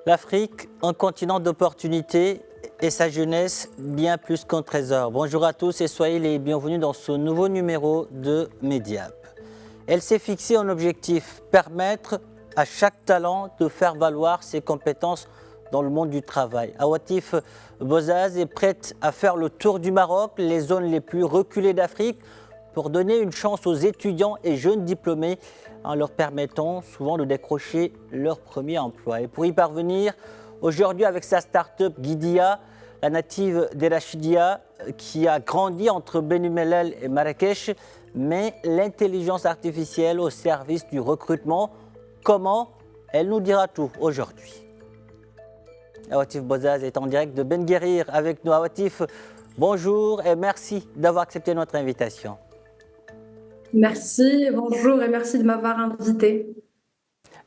L'Afrique, un continent d'opportunités et sa jeunesse bien plus qu'un trésor. Bonjour à tous et soyez les bienvenus dans ce nouveau numéro de Mediap. Elle s'est fixée un objectif, permettre à chaque talent de faire valoir ses compétences dans le monde du travail. Awatif Bozaz est prête à faire le tour du Maroc, les zones les plus reculées d'Afrique, pour donner une chance aux étudiants et jeunes diplômés en leur permettant souvent de décrocher leur premier emploi. Et pour y parvenir, aujourd'hui avec sa start-up Guidia, la native d'Erachidia qui a grandi entre Benumellel et Marrakech, met l'intelligence artificielle au service du recrutement. Comment? Elle nous dira tout aujourd'hui. Awatif Bozaz est en direct de Ben Guerir avec nous. Awatif, bonjour et merci d'avoir accepté notre invitation. Merci, bonjour et merci de m'avoir invité.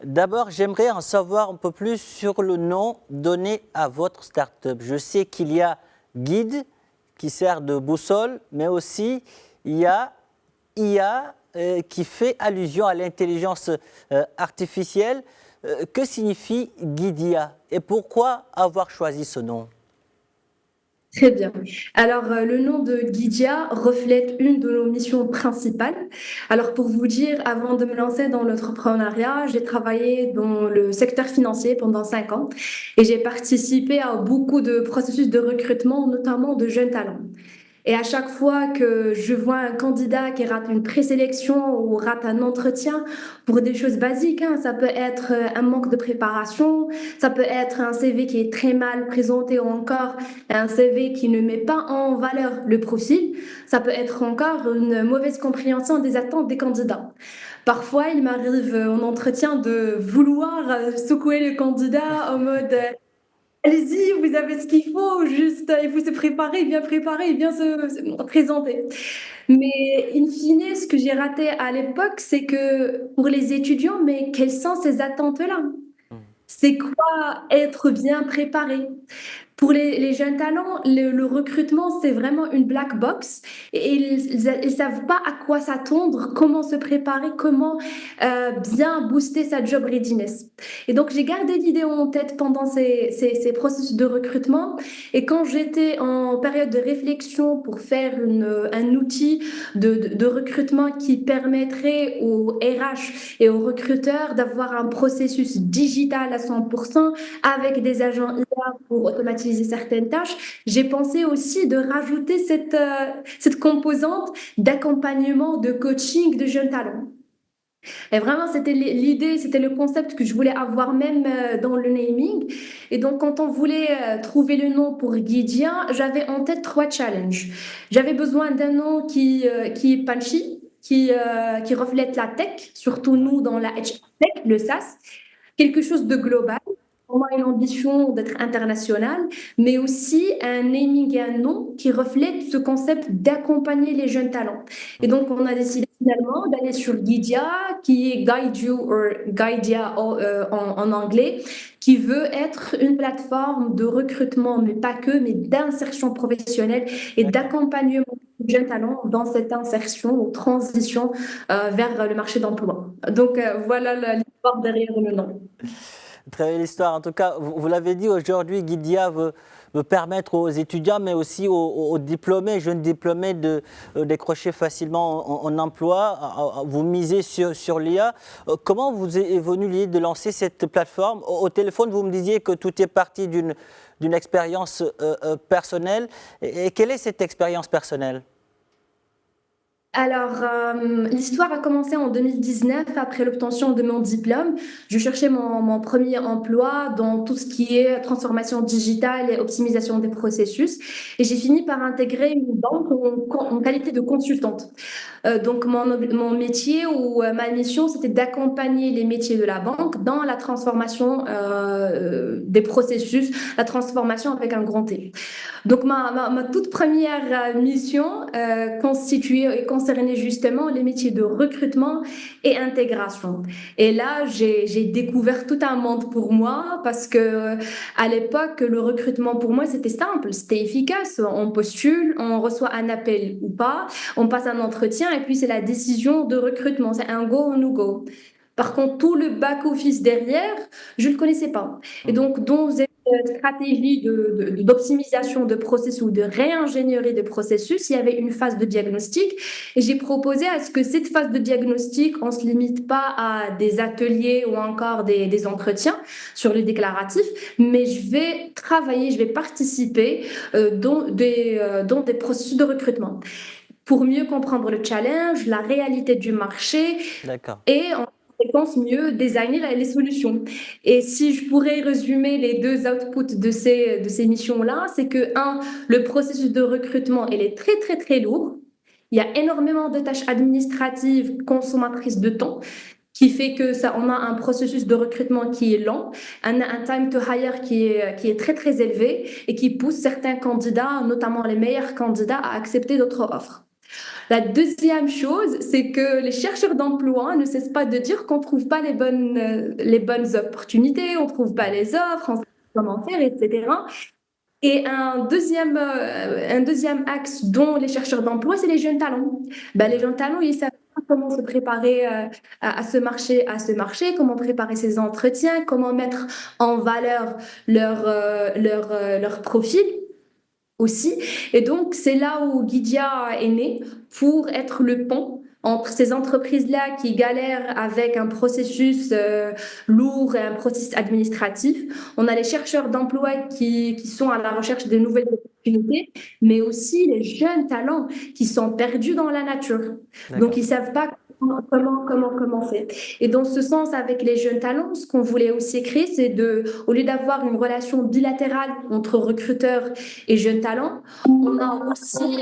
D'abord, j'aimerais en savoir un peu plus sur le nom donné à votre start-up. Je sais qu'il y a Guide qui sert de boussole, mais aussi il y a IA qui fait allusion à l'intelligence artificielle. Que signifie Guidia et pourquoi avoir choisi ce nom? Très bien. Alors, le nom de Guidia reflète une de nos missions principales. Alors, pour vous dire, avant de me lancer dans l'entrepreneuriat, j'ai travaillé dans le secteur financier pendant 5 ans et j'ai participé à beaucoup de processus de recrutement, notamment de jeunes talents. Et à chaque fois que je vois un candidat qui rate une présélection ou rate un entretien pour des choses basiques, hein, ça peut être un manque de préparation, ça peut être un CV qui est très mal présenté ou encore un CV qui ne met pas en valeur le profil, ça peut être encore une mauvaise compréhension des attentes des candidats. Parfois, il m'arrive en entretien de vouloir secouer le candidat en mode allez-y, vous avez ce qu'il faut, juste il faut se préparer, et bien se présenter. Mais in fine, ce que j'ai raté à l'époque, c'est que pour les étudiants, mais quelles sont ces attentes-là? C'est quoi être bien préparé? Pour les jeunes talents, le recrutement, c'est vraiment une black box et ils ne savent pas à quoi s'attendre, comment se préparer, comment bien booster sa job readiness. Et donc, j'ai gardé l'idée en tête pendant ces processus de recrutement. Et quand j'étais en période de réflexion pour faire un outil de recrutement qui permettrait aux RH et aux recruteurs d'avoir un processus digital à 100% avec des agents IA pour automatiser certaines tâches, j'ai pensé aussi de rajouter cette composante d'accompagnement, de coaching de jeunes talents. Et vraiment, c'était l'idée, c'était le concept que je voulais avoir même dans le naming. Et donc, quand on voulait trouver le nom pour Guidia, j'avais en tête 3 challenges. J'avais besoin d'un nom qui est punchy, qui reflète la tech, surtout nous dans la HR tech, le SaaS, quelque chose de global. On a une ambition d'être international, mais aussi un naming et un nom qui reflètent ce concept d'accompagner les jeunes talents. Et donc, on a décidé finalement d'aller sur Guidia, qui est Guide You ou Guidia en anglais, qui veut être une plateforme de recrutement, mais pas que, mais d'insertion professionnelle et d'accompagnement des jeunes talents dans cette insertion ou transition vers le marché d'emploi. Donc, voilà l'histoire derrière le nom. Très belle histoire. En tout cas, vous l'avez dit, aujourd'hui, Guidia veut permettre aux étudiants, mais aussi aux diplômés, jeunes diplômés, de décrocher facilement un emploi. Vous misez sur l'IA. Comment vous est venue l'idée de lancer cette plateforme? Au téléphone, vous me disiez que tout est parti d'une expérience personnelle. Et quelle est cette expérience personnelle? Alors, l'histoire a commencé en 2019 après l'obtention de mon diplôme. Je cherchais mon premier emploi dans tout ce qui est transformation digitale et optimisation des processus. Et j'ai fini par intégrer une banque en qualité de consultante. Donc, mon métier ou ma mission, c'était d'accompagner les métiers de la banque dans la transformation des processus, la transformation avec un grand T. Donc, ma toute première mission constituait et concernait justement les métiers de recrutement et intégration. Et là, j'ai découvert tout un monde pour moi parce que à l'époque, le recrutement pour moi, c'était simple, c'était efficace. On postule, on reçoit un appel ou pas, on passe un entretien et puis c'est la décision de recrutement. C'est un go ou no go. Par contre, tout le back-office derrière, je ne le connaissais pas. Et donc, dans cette stratégie d'optimisation de processus ou de réingénierie de processus, il y avait une phase de diagnostic. Et j'ai proposé à ce que cette phase de diagnostic, on ne se limite pas à des ateliers ou encore des entretiens sur le déclaratif, mais je vais travailler, je vais participer dans des processus de recrutement pour mieux comprendre le challenge, la réalité du marché D'accord. et en conséquence mieux designer les solutions. Et si je pourrais résumer les deux outputs de ces missions-là, c'est que, un, le processus de recrutement, il est très, très, très lourd. Il y a énormément de tâches administratives consommatrices de temps qui fait que ça, on a un processus de recrutement qui est lent, un time to hire qui est très, très élevé et qui pousse certains candidats, notamment les meilleurs candidats, à accepter d'autres offres. La deuxième chose, c'est que les chercheurs d'emploi ne cessent pas de dire qu'on ne trouve pas les bonnes opportunités, on ne trouve pas les offres, on ne sait pas comment faire, etc. Et un deuxième axe dont les chercheurs d'emploi, c'est les jeunes talents. Ben, les jeunes talents, ils savent pas comment se préparer à ce marché, comment préparer ses entretiens, comment mettre en valeur leur profil aussi. Et donc, c'est là où Guidia est né pour être le pont entre ces entreprises-là qui galèrent avec un processus lourd et un processus administratif. On a les chercheurs d'emploi qui sont à la recherche de nouvelles opportunités, mais aussi les jeunes talents qui sont perdus dans la nature. Donc, D'accord. ils ne savent pas comment faire. Et dans ce sens, avec les jeunes talents, ce qu'on voulait aussi créer, c'est au lieu d'avoir une relation bilatérale entre recruteurs et jeunes talents, on a aussi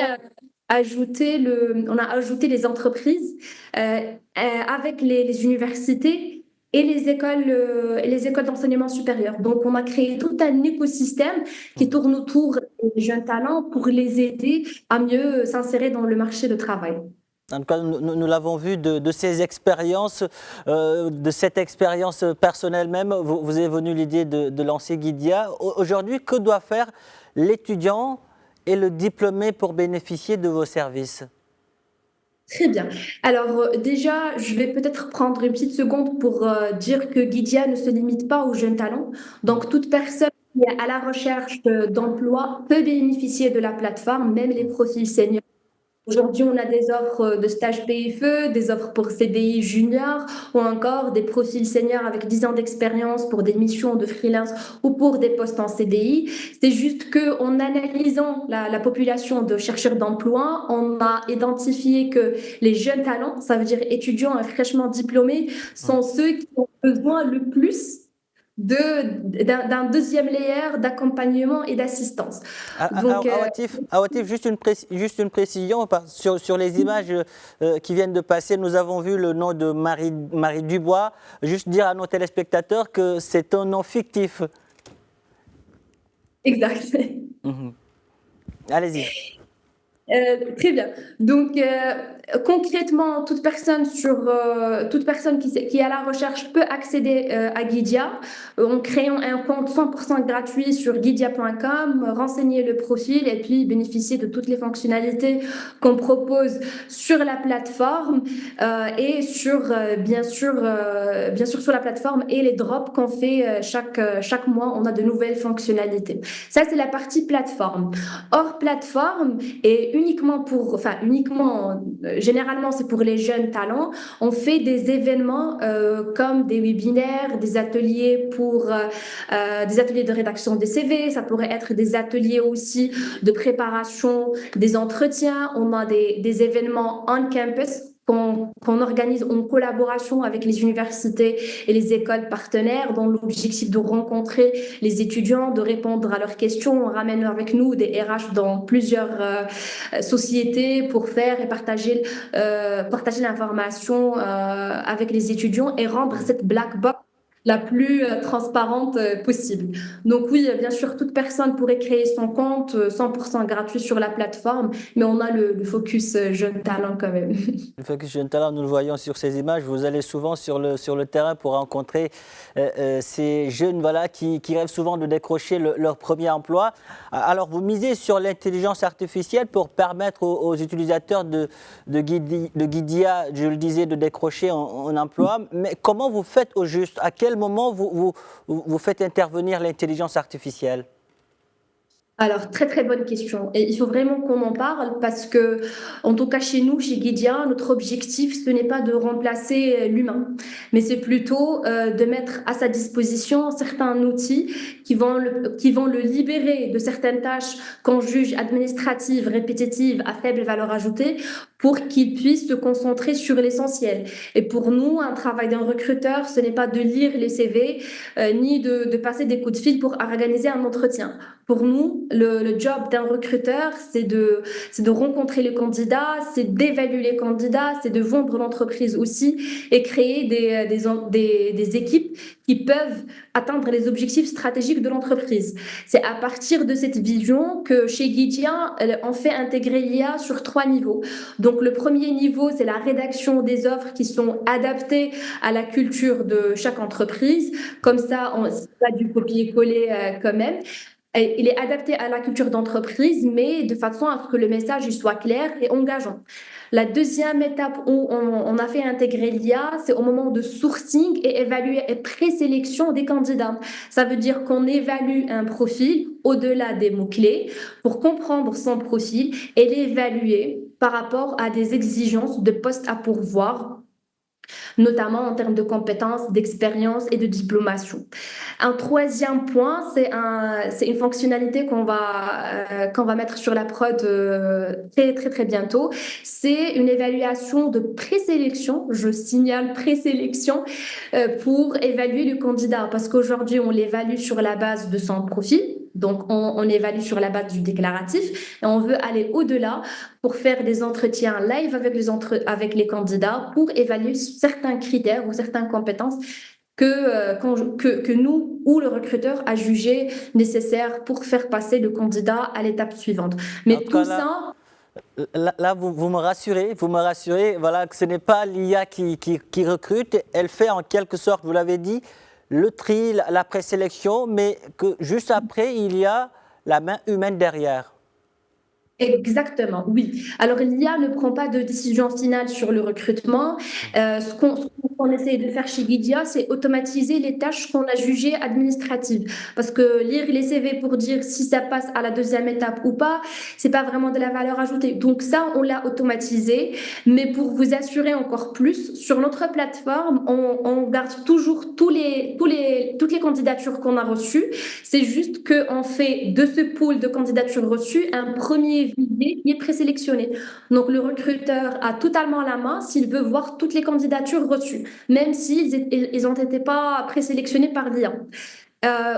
on a ajouté les entreprises avec les universités et les écoles d'enseignement supérieur. Donc, on a créé tout un écosystème qui Mhm. tourne autour des jeunes talents pour les aider à mieux s'insérer dans le marché du travail. En tout cas, nous l'avons vu de ces expériences, de cette expérience personnelle même, vous est venue l'idée de lancer Guidia. Aujourd'hui, que doit faire l'étudiant et le diplômé pour bénéficier de vos services? Très bien. Alors déjà, je vais peut-être prendre une petite seconde pour dire que Guidia ne se limite pas aux jeunes talents. Mhm. Donc toute personne qui est à la recherche d'emploi peut bénéficier de la plateforme, même les profils seniors. Aujourd'hui, on a des offres de stage PFE, des offres pour CDI junior ou encore des profils seniors avec 10 ans d'expérience pour des missions de freelance ou pour des postes en CDI. C'est juste qu'en analysant la population de chercheurs d'emploi, on a identifié que les jeunes talents, ça veut dire étudiants et fraîchement diplômés, Mhm. sont ceux qui ont besoin le plus d'un deuxième layer d'accompagnement et d'assistance. Donc, Awatif, juste une précision, sur les images qui viennent de passer, nous avons vu le nom de Marie Dubois. Juste dire à nos téléspectateurs que c'est un nom fictif. exact. Mhm. Allez-y. Très bien. Donc, concrètement, toute personne qui est à la recherche peut accéder à Guidia en créant un compte 100% gratuit sur guidia.com, renseigner le profil et puis bénéficier de toutes les fonctionnalités qu'on propose sur la plateforme et bien sûr sur la plateforme et les drops qu'on fait chaque mois, on a de nouvelles fonctionnalités. Ça, c'est la partie plateforme. Hors plateforme, et généralement c'est pour les jeunes talents, on fait des événements comme des webinaires, des ateliers de rédaction des CV, ça pourrait être des ateliers aussi de préparation des entretiens, on a des événements on campus qu'on organise en collaboration avec les universités et les écoles partenaires dans l'objectif de rencontrer les étudiants, de répondre à leurs questions. On ramène avec nous des RH dans plusieurs sociétés pour faire et partager l'information avec les étudiants et rendre cette black box la plus transparente possible. Donc oui, bien sûr, toute personne pourrait créer son compte 100% gratuit sur la plateforme, mais on a le focus jeune talent quand même. Le Focus Jeune Talent, nous le voyons sur ces images, vous allez souvent sur le terrain pour rencontrer ces jeunes voilà, qui rêvent souvent de décrocher leur premier emploi. Alors, vous misez sur l'intelligence artificielle pour permettre aux utilisateurs de Guidia, je le disais, de décrocher un emploi. Mais comment vous faites au juste? À quel moment vous faites intervenir l'intelligence artificielle? Alors, très très bonne question. Et il faut vraiment qu'on en parle parce que, en tout cas chez nous, chez Guidia, notre objectif, ce n'est pas de remplacer l'humain, mais c'est plutôt de mettre à sa disposition certains outils qui vont le libérer de certaines tâches qu'on juge administratives, répétitives, à faible valeur ajoutée, pour qu'il puisse se concentrer sur l'essentiel. Et pour nous, un travail d'un recruteur, ce n'est pas de lire les CV, ni de passer des coups de fil pour organiser un entretien. Pour nous, le job d'un recruteur, c'est de rencontrer les candidats, c'est d'évaluer les candidats, c'est de vendre l'entreprise aussi et créer des équipes qui peuvent atteindre les objectifs stratégiques de l'entreprise. C'est à partir de cette vision que chez Guidia, on fait intégrer l'IA sur 3 niveaux. Donc, le premier niveau, c'est la rédaction des offres qui sont adaptées à la culture de chaque entreprise. Comme ça, c'est pas du copier-coller quand même. Il est adapté à la culture d'entreprise, mais de façon à ce que le message il soit clair et engageant. La deuxième étape où on a fait intégrer l'IA, c'est au moment de sourcing et évaluer et présélection des candidats. Ça veut dire qu'on évalue un profil au-delà des mots-clés pour comprendre son profil et l'évaluer par rapport à des exigences de poste à pourvoir, notamment en termes de compétences, d'expérience et de diplomation. Un troisième point, c'est une fonctionnalité qu'on va mettre sur la prod très, très, très bientôt. C'est une évaluation de présélection, je signale présélection, pour évaluer le candidat. Parce qu'aujourd'hui, on l'évalue sur la base de son profil. Donc, on évalue sur la base du déclaratif et on veut aller au-delà pour faire des entretiens live avec les candidats pour évaluer certains critères ou certaines compétences que nous ou le recruteur a jugé nécessaire pour faire passer le candidat à l'étape suivante. En Mais tout tout cas, là, ça, vous me rassurez, voilà, que ce n'est pas l'IA qui recrute, elle fait en quelque sorte, vous l'avez dit, le tri, la présélection, mais que juste après, il y a la main humaine derrière. exactement, oui. Alors, l'IA ne prend pas de décision finale sur le recrutement. Ce qu'on essaie de faire chez Guidia, c'est automatiser les tâches qu'on a jugées administratives. Parce que lire les CV pour dire si ça passe à la deuxième étape ou pas, c'est pas vraiment de la valeur ajoutée. Donc ça, on l'a automatisé. Mais pour vous assurer encore plus, sur notre plateforme, on garde toujours toutes les candidatures qu'on a reçues. C'est juste qu'on fait de ce pool de candidatures reçues un premier visé qui est présélectionné. Donc, le recruteur a totalement la main s'il veut voir toutes les candidatures reçues, même s'ils ils n'ont été pas présélectionnés par l'IA.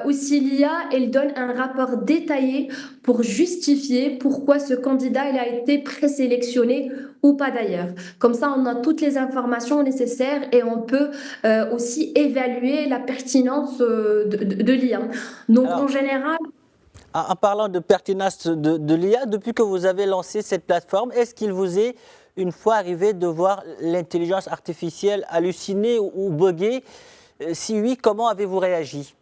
Aussi, l'IA, elle donne un rapport détaillé pour justifier pourquoi ce candidat il a été présélectionné ou pas d'ailleurs. Comme ça, on a toutes les informations nécessaires et on peut aussi évaluer la pertinence de l'IA. Donc, en Alors, général, en parlant de pertinence de l'IA, depuis que vous avez lancé cette plateforme, est-ce qu'il vous est une fois arrivé de voir l'intelligence artificielle halluciner ou bugger? Si oui, comment avez-vous réagi?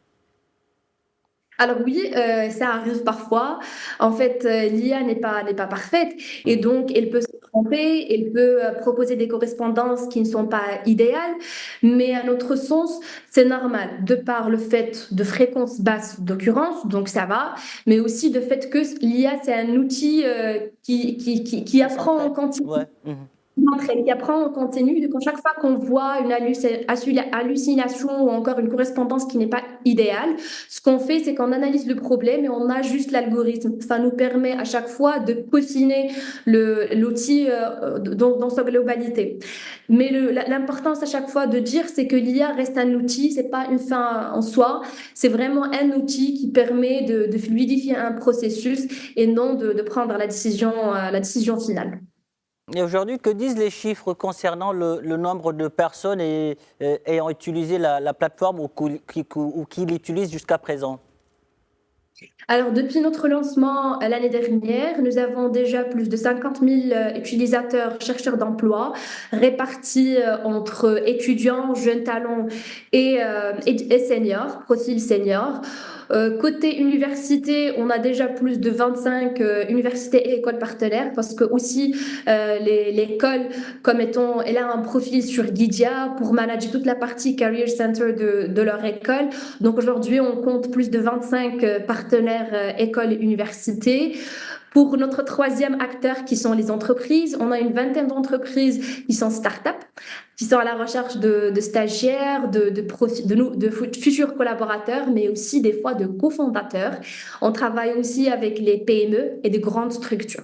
alors oui, ça arrive parfois. En fait, l'IA n'est pas parfaite et Mhm. donc elle peut se tromper, elle peut proposer des correspondances qui ne sont pas idéales, mais à notre sens, c'est normal de par le fait de fréquence basse d'occurrence, donc ça va, mais aussi de fait que l'IA, c'est un outil qui Qui apprend en s'entraîne? continu. Ouais. Mhm. Qui apprend en continu, donc chaque fois qu'on voit une hallucination ou encore une correspondance qui n'est pas idéale, ce qu'on fait, c'est qu'on analyse le problème et on ajuste l'algorithme. Ça nous permet à chaque fois de peaufiner l'outil dans sa globalité. Mais l'importance à chaque fois de dire, c'est que l'IA reste un outil, c'est pas une fin en soi, c'est vraiment un outil qui permet de fluidifier un processus et non de prendre la décision finale. Et aujourd'hui, que disent les chiffres concernant le nombre de personnes ayant utilisé la plateforme ou qui l'utilisent jusqu'à présent? Alors, depuis notre lancement l'année dernière, nous avons déjà plus de 50 000 utilisateurs, chercheurs d'emploi, répartis entre étudiants, jeunes talents et seniors, profils seniors. Côté université, on a déjà plus de 25 universités et écoles partenaires parce que aussi l'école, comme étant, elle a un profil sur Guidia pour manager toute la partie Career Center de leur école. Donc aujourd'hui, on compte plus de 25 partenaires écoles et universités. Pour notre troisième acteur, qui sont les entreprises, on a une vingtaine d'entreprises qui sont start-up, qui sont à la recherche de stagiaires, de futurs collaborateurs, mais aussi des fois de cofondateurs. On travaille aussi avec les PME et des grandes structures.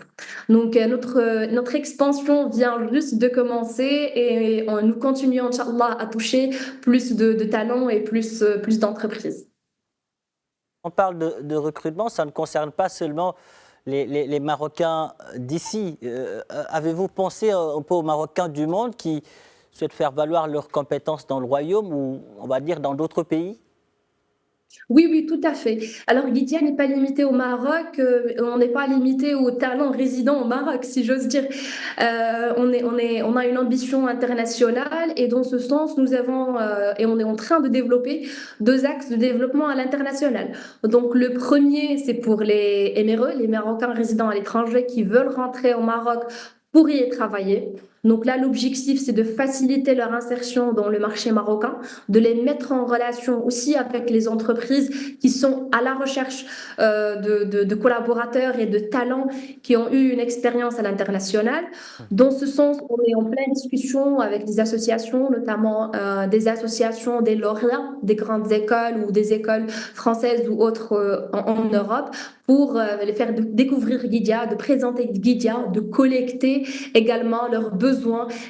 Donc, notre expansion vient juste de commencer et nous continuons, Inch'Allah, à toucher plus de talents et plus d'entreprises. On parle de recrutement, ça ne concerne pas seulement les Marocains d'ici. Avez-vous pensé un peu aux Marocains du monde qui souhaitent faire valoir leurs compétences dans le royaume ou on va dire dans d'autres pays? Oui, oui, tout à fait. Alors, Lydia n'est pas limitée au Maroc, on n'est pas limité aux talents résidents au Maroc, si j'ose dire. On a une ambition internationale et dans ce sens, nous avons, et on est en train de développer deux axes de développement à l'international. Donc, le premier, c'est pour les MRE, les Marocains résidents à l'étranger qui veulent rentrer au Maroc pour y travailler. Donc là, l'objectif, c'est de faciliter leur insertion dans le marché marocain, de les mettre en relation aussi avec les entreprises qui sont à la recherche de collaborateurs et de talents qui ont eu une expérience à l'international. Dans ce sens, on est en pleine discussion avec des associations, notamment des associations des lauréats des grandes écoles ou des écoles françaises ou autres en Europe pour les faire découvrir Guidia, de présenter Guidia, de collecter également leurs besoins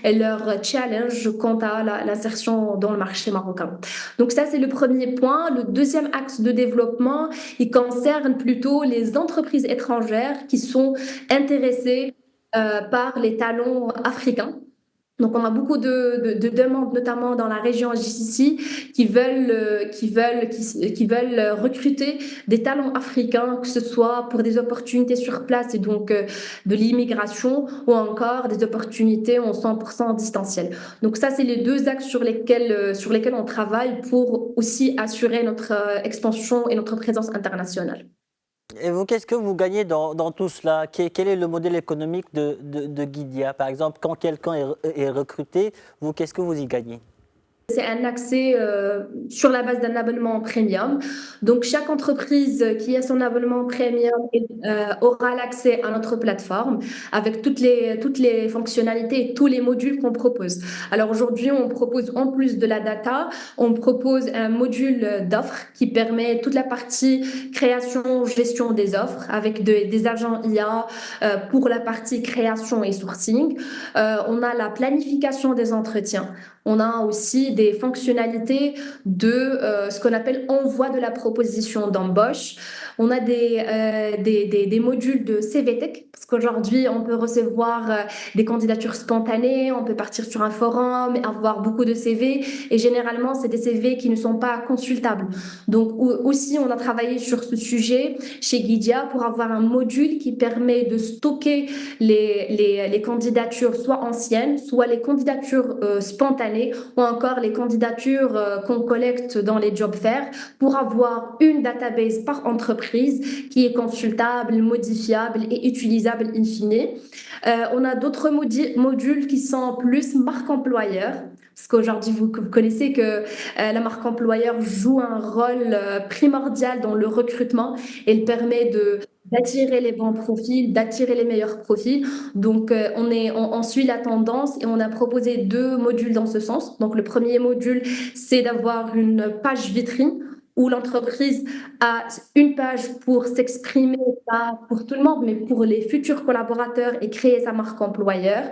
et leurs challenges quant à l'insertion dans le marché marocain. Donc ça, c'est le premier point. Le deuxième axe de développement, il concerne plutôt les entreprises étrangères qui sont intéressées par les talents africains. Donc, on a beaucoup de demandes, notamment dans la région GCC, qui veulent recruter des talents africains, que ce soit pour des opportunités sur place et donc de l'immigration, ou encore des opportunités en 100% distanciel. Donc, ça, c'est les deux axes sur lesquels on travaille pour aussi assurer notre expansion et notre présence internationale. Et vous, qu'est-ce que vous gagnez dans tout cela? Quel est le modèle économique de Guidia? Par exemple, quand quelqu'un est recruté, vous, qu'est-ce que vous y gagnez? C'est un accès sur la base d'un abonnement premium. Donc, chaque entreprise qui a son abonnement premium aura l'accès à notre plateforme avec toutes les fonctionnalités et tous les modules qu'on propose. Alors, aujourd'hui, on propose en plus de la data, on propose un module d'offres qui permet toute la partie création, gestion des offres avec des agents IA pour la partie création et sourcing. On a la planification des entretiens. On a aussi des fonctionnalités de ce qu'on appelle envoi de la proposition d'embauche. On a des modules de CVTech, parce qu'aujourd'hui, on peut recevoir des candidatures spontanées, on peut partir sur un forum, avoir beaucoup de CV, et généralement, c'est des CV qui ne sont pas consultables. Donc, aussi, on a travaillé sur ce sujet chez Guidia pour avoir un module qui permet de stocker les candidatures soit anciennes, soit les candidatures spontanées, ou encore les candidatures qu'on collecte dans les job fairs pour avoir une database par entreprise qui est consultable, modifiable et utilisable in fine. On a d'autres modules qui sont plus marque employeur. Parce qu'aujourd'hui, vous connaissez que la marque employeur joue un rôle primordial dans le recrutement. Elle permet d'attirer les bons profils, d'attirer les meilleurs profils. Donc, on suit la tendance et on a proposé deux modules dans ce sens. Donc, le premier module, c'est d'avoir une page vitrine où l'entreprise a une page pour s'exprimer, pas pour tout le monde, mais pour les futurs collaborateurs et créer sa marque employeur.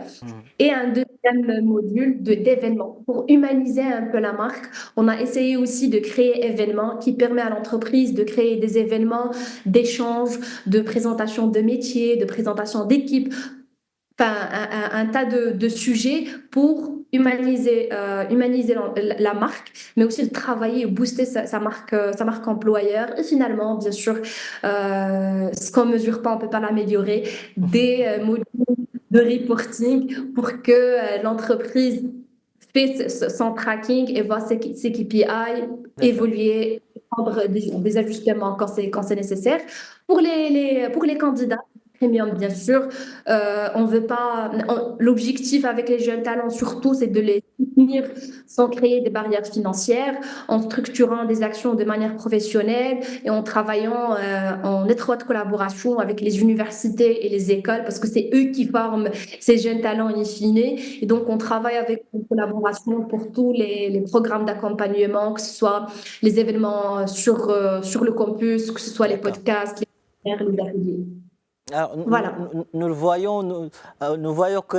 Et un deuxième module d'événements pour humaniser un peu la marque. On a essayé aussi de créer événements qui permet à l'entreprise de créer des événements d'échange, de présentation de métiers, de présentation d'équipes enfin, un tas de sujets pour humaniser la marque, mais aussi de travailler et booster sa marque employeur. Et finalement, bien sûr, ce qu'on ne mesure pas, on ne peut pas l'améliorer. Des modules de reporting pour que l'entreprise fait son tracking et voit ses KPI D'accord. évoluer, prendre des ajustements quand c'est nécessaire. Pour les candidats, premium, bien sûr, on veut pas. L'objectif avec les jeunes talents, surtout, c'est de les soutenir sans créer des barrières financières, en structurant des actions de manière professionnelle et en travaillant en étroite collaboration avec les universités et les écoles, parce que c'est eux qui forment ces jeunes talents in fine. Et donc, on travaille avec une collaboration pour tous les programmes d'accompagnement, que ce soit les événements sur le campus, que ce soit les D'accord. podcasts, les webinaires, les ateliers. Alors, Voilà. nous le voyons, nous voyons que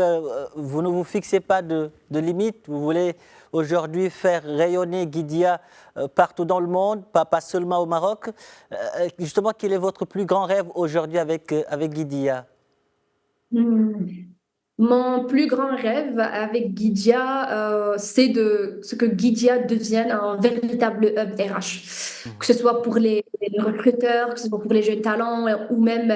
vous ne vous fixez pas de limites. Vous voulez aujourd'hui faire rayonner Guidia partout dans le monde, pas seulement au Maroc. Justement, quel est votre plus grand rêve aujourd'hui avec Guidia? Hmm. Mon plus grand rêve avec Guidia, c'est ce que Guidia devienne un véritable hub RH, que Mhm. ce soit pour les recruteurs, que ce soit pour les jeunes talents ou même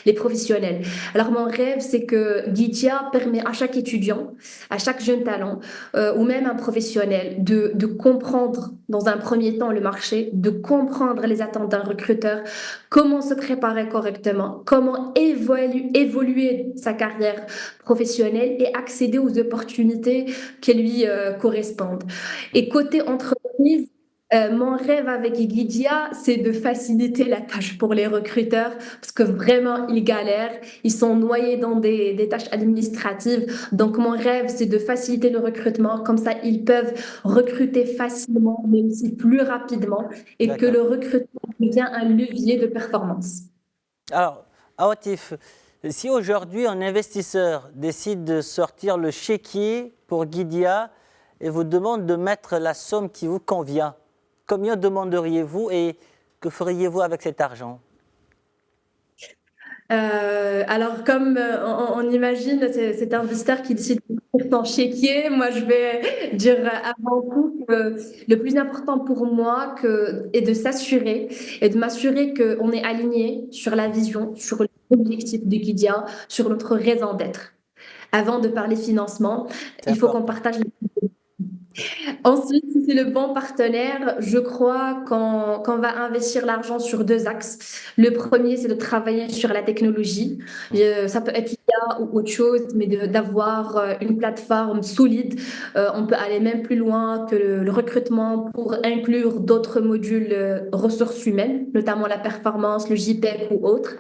les professionnels. Alors mon rêve, c'est que Guidia permet à chaque étudiant, à chaque jeune talent ou même un professionnel de comprendre dans un premier temps le marché, de comprendre les attentes d'un recruteur, comment se préparer correctement, comment évoluer sa carrière professionnelle et accéder aux opportunités qui lui correspondent. Et côté entreprise, mon rêve avec Egidia, c'est de faciliter la tâche pour les recruteurs parce que vraiment, ils galèrent, ils sont noyés dans des tâches administratives. Donc, mon rêve, c'est de faciliter le recrutement. Comme ça, ils peuvent recruter facilement, mais aussi plus rapidement et que D'accord. le recrutement devient un levier de performance. Alors, Awatif, si aujourd'hui un investisseur décide de sortir le chéquier pour Guidia et vous demande de mettre la somme qui vous convient, combien demanderiez-vous et que feriez-vous avec cet argent? Alors, comme on imagine, c'est un investisseur qui décide de faire son chéquier. Moi, je vais dire avant tout que le plus important pour moi est de s'assurer et de m'assurer qu'on est aligné sur la vision, sur l'objectif de Kidia, sur notre raison d'être. Avant de parler financement, C'est il faut qu'on important. partage. Ensuite, si c'est le bon partenaire, je crois qu'on va investir l'argent sur deux axes. Le premier, c'est de travailler sur la technologie. Ça peut être l'IA ou autre chose, mais d'avoir une plateforme solide. On peut aller même plus loin que le recrutement pour inclure d'autres modules ressources humaines, notamment la performance, le JPEG ou autre.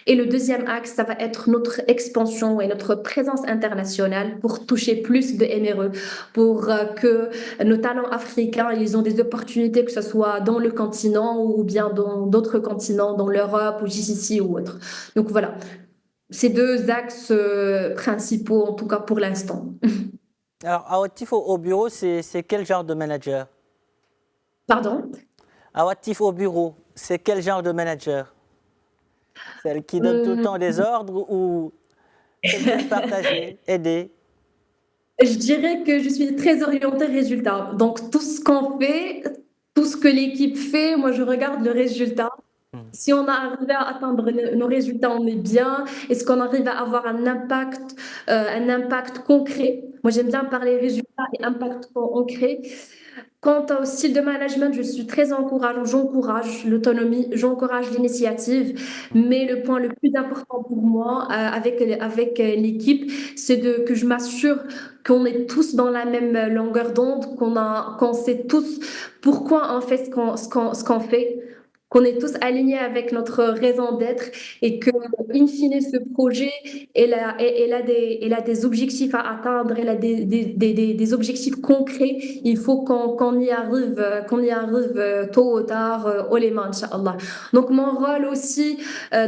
Et le deuxième axe, ça va être notre expansion et notre présence internationale pour toucher plus de MRE, pour que nos talents africains, ils ont des opportunités, que ce soit dans le continent ou bien dans d'autres continents, dans l'Europe ou JCC ou autre. Donc voilà, ces deux axes principaux, en tout cas pour l'instant. Alors, Awatif au bureau, c'est quel genre de manager? Pardon? Awatif au bureau, c'est quel genre de manager? Celle qui donne tout le temps des ordres ou celle qui aime partager, aider? Je dirais que je suis très orientée résultat. Donc, tout ce qu'on fait, tout ce que l'équipe fait, moi, je regarde le résultat. Hmm. Si on arrive à atteindre nos résultats, on est bien. Est-ce qu'on arrive à avoir un impact concret? Moi, j'aime bien parler résultats et impact concret. Quant au style de management, je suis très encourageante, j'encourage l'autonomie, j'encourage l'initiative, mais le point le plus important pour moi avec l'équipe, c'est que je m'assure qu'on est tous dans la même longueur d'onde, qu'on sait tous pourquoi on fait ce qu'on fait, qu'on est tous alignés avec notre raison d'être et que, in fine, ce projet, elle a des objectifs à atteindre, elle a des objectifs concrets. Il faut qu'on y arrive tôt ou tard, au Léman, Inch'Allah. Donc, mon rôle aussi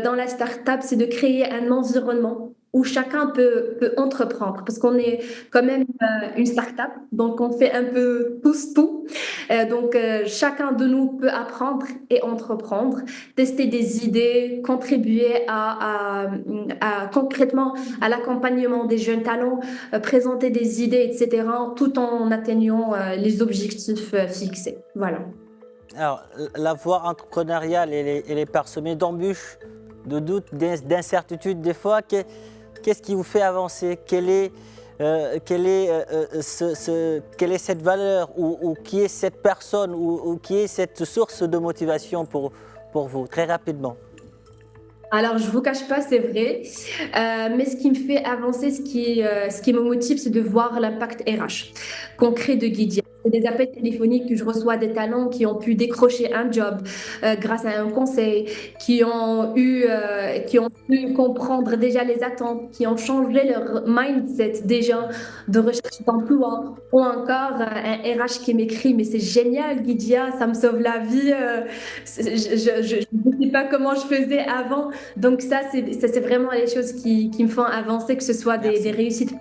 dans la start-up, c'est de créer un environnement. où chacun peut entreprendre, parce qu'on est quand même une start-up, donc on fait un peu tous tout. Chacun de nous peut apprendre et entreprendre, tester des idées, contribuer concrètement à l'accompagnement des jeunes talents, présenter des idées, etc., tout en atteignant les objectifs fixés. Voilà. Alors, la voie entrepreneuriale, elle est parsemée d'embûches, de doutes, d'incertitudes des fois. Qu'est-ce qui vous fait avancer? Quelle est cette valeur ou qui est cette personne ou qui est cette source de motivation pour vous, très rapidement? Alors, je ne vous cache pas, c'est vrai. Mais ce qui me fait avancer, ce qui me motive, c'est de voir l'impact RH concret de Guidia. C'est des appels téléphoniques que je reçois des talents qui ont pu décrocher un job grâce à un conseil, qui ont pu comprendre déjà les attentes, qui ont changé leur mindset déjà de recherche d'emploi, ou encore un RH qui m'écrit, mais c'est génial, Guidia, ça me sauve la vie. Je ne sais pas comment je faisais avant. Donc ça, c'est vraiment les choses qui me font avancer, que ce soit des Merci. réussites.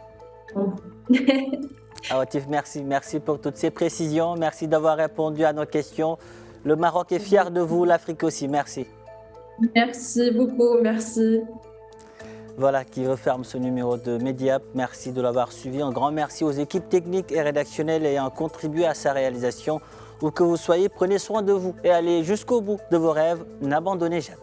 Awatif, merci. Merci pour toutes ces précisions. Merci d'avoir répondu à nos questions. Le Maroc est fier de vous, l'Afrique aussi. Merci. Merci beaucoup, merci. Voilà qui referme ce numéro de Mediap. Merci de l'avoir suivi. Un grand merci aux équipes techniques et rédactionnelles ayant contribué à sa réalisation. Où que vous soyez, prenez soin de vous et allez jusqu'au bout de vos rêves. N'abandonnez jamais.